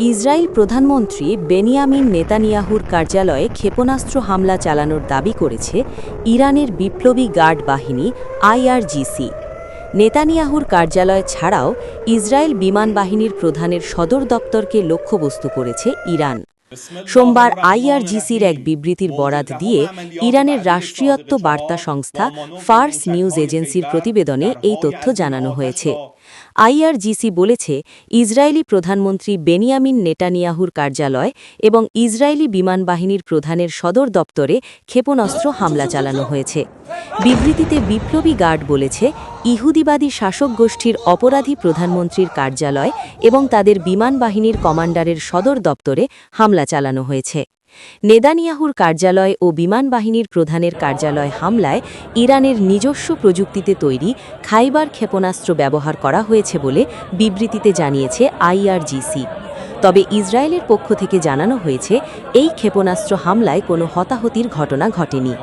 Israel প্রধানমন্ত্রী Benjamin নেতানিয়াহুর কার্যালয়ে ক্ষেপণাস্ত্র হামলা চালানোর দাবি করেছে ইরানের বিপ্লবী গার্ড বাহিনী আইআরজিসি। নেতানিয়াহুর কার্যালয় ছাড়াও ইসরায়েল বিমান বাহিনীর প্রধানের সদর দপ্তরকে লক্ষ্যবস্তু করেছে ইরান। সোমবার আইআরজিসির এক বিবৃতির বরাত দিয়ে ইরানের রাষ্ট্রীয়ত্ব বার্তা সংস্থা ফার্স নিউজ এজেন্সির প্রতিবেদনে এই তথ্য জানানো হয়েছে। আইআরজিসি বলেছে, ইসরায়েলি প্রধানমন্ত্রী বেনিয়ামিন নেতানিয়াহুর কার্যালয় এবং ইসরায়েলি বিমান বাহিনীর প্রধানের সদর দপ্তরে ক্ষেপণাস্ত্র হামলা চালানো হয়েছে। বিবৃতিতে বিপ্লবী গার্ড বলেছে, ইহুদিবাদী শাসক গোষ্ঠীর অপরাধী প্রধানমন্ত্রীর কার্যালয় এবং তাদের বিমান বাহিনীর কমান্ডারের সদর দপ্তরে হামলা চালানো হয়েছে। নেতানিয়াহুর কার্যালয় ও বিমান বাহিনীর প্রধানের কার্যালয় হামলায় ইরানের নিজস্ব প্রযুক্তিতে তৈরি খাইবার ক্ষেপণাস্ত্র ব্যবহার করা হয়েছে বলে বিবৃতিতে জানিয়েছে আইআরজিসি। তবে ইসরায়েলের পক্ষ থেকে জানানো হয়েছে, এই ক্ষেপণাস্ত্র হামলায় কোনো হতাহতির ঘটনা ঘটেনি।